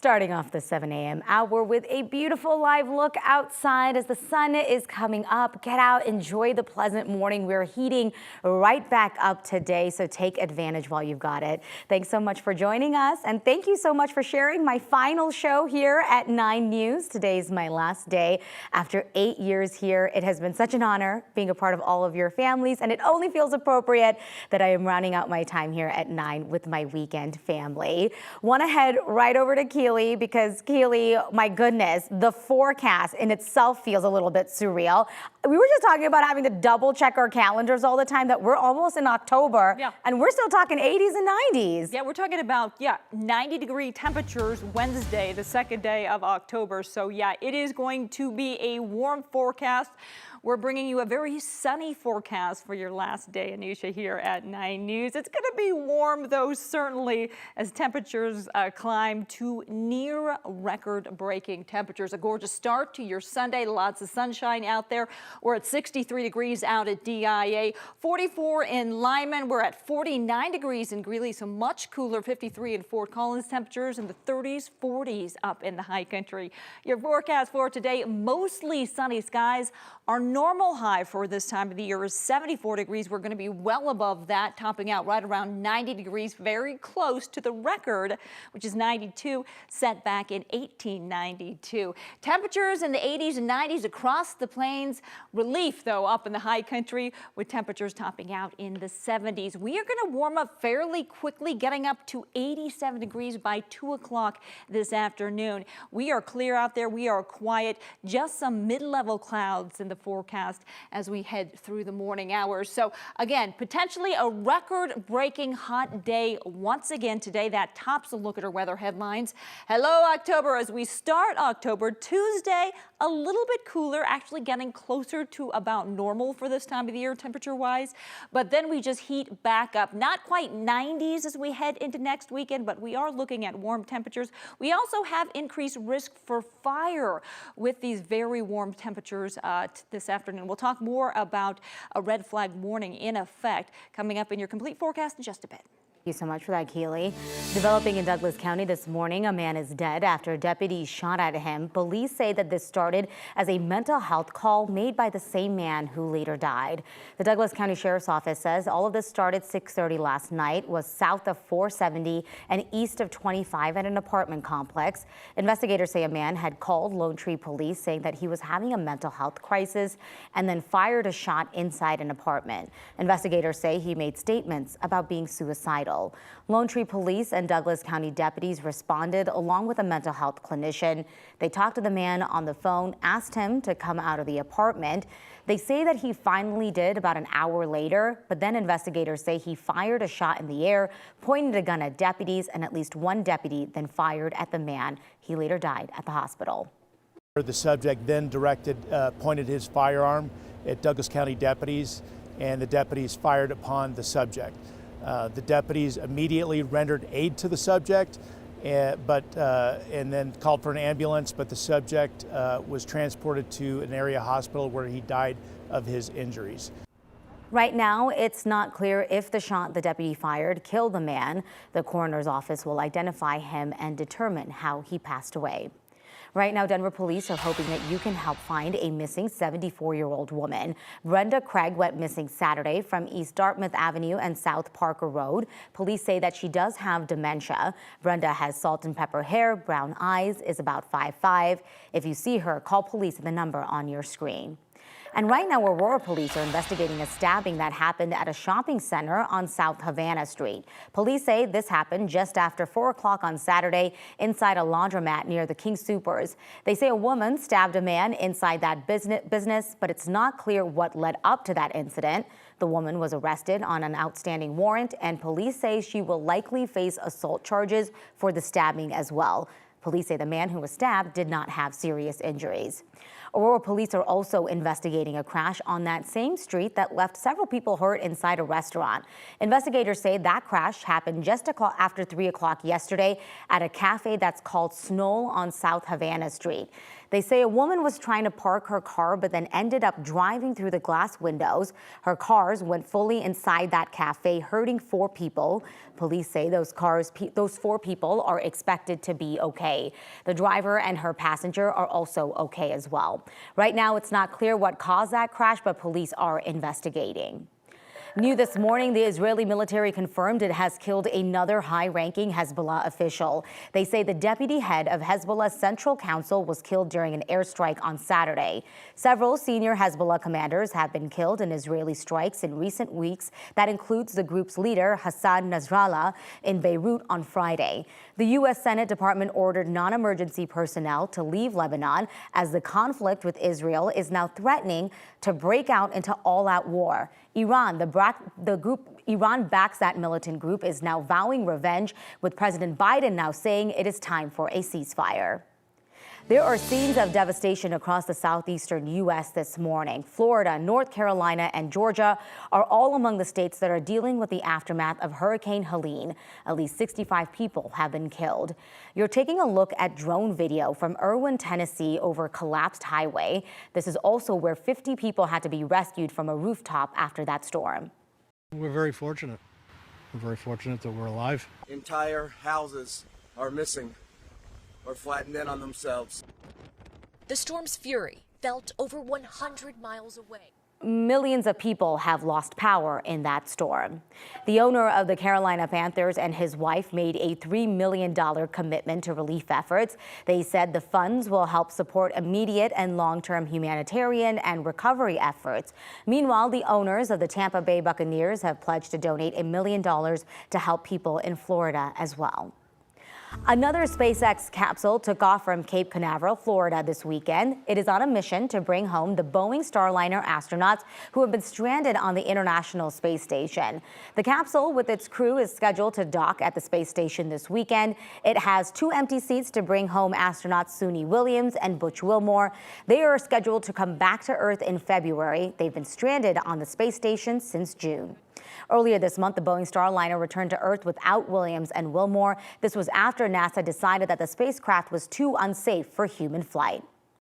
Starting off the 7 a.m. hour with a beautiful live look outside as the sun is coming up. Get out, enjoy the pleasant morning. We're heating right back up today, so take advantage while you've got it. Thanks so much for joining us, and thank you so much for sharing my final show here at 9 News. Today's my last day. After 8 years here, it has been such an honor being a part of all of your families, and it only feels appropriate that I am rounding out my time here at 9 with my weekend family. Want to head right over to Keely, because Keely, my goodness, the forecast in itself feels a little bit surreal. We were just talking about having to double check our calendars all the time, that we're almost in October, and we're still talking 80s and 90s. Yeah, we're talking about 90-degree temperatures Wednesday, the second day of October. So yeah, it is going to be a warm forecast. We're bringing you a very sunny forecast for your last day, Anisha, here at 9 News. It's going to be warm, though, certainly, as temperatures climb to near record-breaking temperatures. A gorgeous start to your Sunday. Lots of sunshine out there. We're at 63 degrees out at DIA, 44 in Lyman. We're at 49 degrees in Greeley, so much cooler, 53 in Fort Collins. Temperatures in the 30s, 40s up in the high country. Your forecast for today, mostly sunny skies. Our normal high for this time of the year is 74 degrees. We're going to be well above that, topping out right around 90 degrees, very close to the record, which is 92, set back in 1892. Temperatures in the 80s and 90s across the plains. Relief, though, up in the high country, with temperatures topping out in the 70s. We are going to warm up fairly quickly, getting up to 87 degrees by 2 o'clock this afternoon. We are clear out there. We are quiet. Just some mid-level clouds in the forecast as we head through the morning hours. So again, potentially a record-breaking hot day once again today. That tops a look at our weather headlines. Hello, October. As we start October, Tuesday, a little bit cooler, actually getting closer to about normal for this time of the year temperature-wise. But then we just heat back up. Not quite 90s as we head into next weekend, but we are looking at warm temperatures. We also have increased risk for fire with these very warm temperatures this afternoon. We'll talk more about a red flag warning in effect coming up in your complete forecast in just a bit. Thank you so much for that, Keely. Developing in Douglas County this morning, a man is dead after deputies shot at him. Police say that this started as a mental health call made by the same man who later died. The Douglas County Sheriff's Office says all of this started 6:30 last night, was south of 470 and east of 25 at an apartment complex. Investigators say a man had called Lone Tree Police saying that he was having a mental health crisis and then fired a shot inside an apartment. Investigators say he made statements about being suicidal. Lone Tree Police and Douglas County deputies responded along with a mental health clinician. They talked to the man on the phone, asked him to come out of the apartment. They say that he finally did about an hour later, but then investigators say he fired a shot in the air, pointed a gun at deputies, and at least one deputy then fired at the man. He later died at the hospital. The subject then pointed his firearm at Douglas County deputies, and the deputies fired upon the subject. The deputies immediately rendered aid to the subject, and then called for an ambulance, but the subject was transported to an area hospital where he died of his injuries. Right now, it's not clear if the shot the deputy fired killed the man. The coroner's office will identify him and determine how he passed away. Right now, Denver police are hoping that you can help find a missing 74-year-old woman. Brenda Craig went missing Saturday from East Dartmouth Avenue and South Parker Road. Police say that she does have dementia. Brenda has salt and pepper hair, brown eyes, is about 5'5". If you see her, call police at the number on your screen. And right now, Aurora police are investigating a stabbing that happened at a shopping center on South Havana Street. Police say this happened just after 4 o'clock on Saturday inside a laundromat near the King Soopers. They say a woman stabbed a man inside that business, but it's not clear what led up to that incident. The woman was arrested on an outstanding warrant, and police say she will likely face assault charges for the stabbing as well. Police say the man who was stabbed did not have serious injuries. Aurora police are also investigating a crash on that same street that left several people hurt inside a restaurant. Investigators say that crash happened just after 3 o'clock yesterday at a cafe that's called Snow on South Havana Street. They say a woman was trying to park her car but then ended up driving through the glass windows. Her cars went fully inside that cafe, hurting 4 people. Police say those 4 people are expected to be okay. The driver and her passenger are also okay as well. Right now, it's not clear what caused that crash, but police are investigating. New this morning, the Israeli military confirmed it has killed another high-ranking Hezbollah official. They say the deputy head of Hezbollah's Central Council was killed during an airstrike on Saturday. Several senior Hezbollah commanders have been killed in Israeli strikes in recent weeks. That includes the group's leader, Hassan Nasrallah, in Beirut on Friday. The U.S. Senate Department ordered non-emergency personnel to leave Lebanon as the conflict with Israel is now threatening to break out into all-out war. Iran backs that militant group, is now vowing revenge, with President Biden now saying it is time for a ceasefire. There are scenes of devastation across the southeastern U.S. this morning. Florida, North Carolina, and Georgia are all among the states that are dealing with the aftermath of Hurricane Helene. At least 65 people have been killed. You're taking a look at drone video from Irwin, Tennessee over a collapsed highway. This is also where 50 people had to be rescued from a rooftop after that storm. We're very fortunate. We're very fortunate that we're alive. Entire houses are missing or flattened in on themselves. The storm's fury felt over 100 miles away. Millions of people have lost power in that storm. The owner of the Carolina Panthers and his wife made a $3 million commitment to relief efforts. They said the funds will help support immediate and long-term humanitarian and recovery efforts. Meanwhile, the owners of the Tampa Bay Buccaneers have pledged to donate $1 million to help people in Florida as well. Another SpaceX capsule took off from Cape Canaveral, Florida this weekend. It is on a mission to bring home the Boeing Starliner astronauts who have been stranded on the International Space Station. The capsule with its crew is scheduled to dock at the space station this weekend. It has 2 empty seats to bring home astronauts Suni Williams and Butch Wilmore. They are scheduled to come back to Earth in February. They've been stranded on the space station since June. Earlier this month, the Boeing Starliner returned to Earth without Williams and Wilmore. This was after NASA decided that the spacecraft was too unsafe for human flight.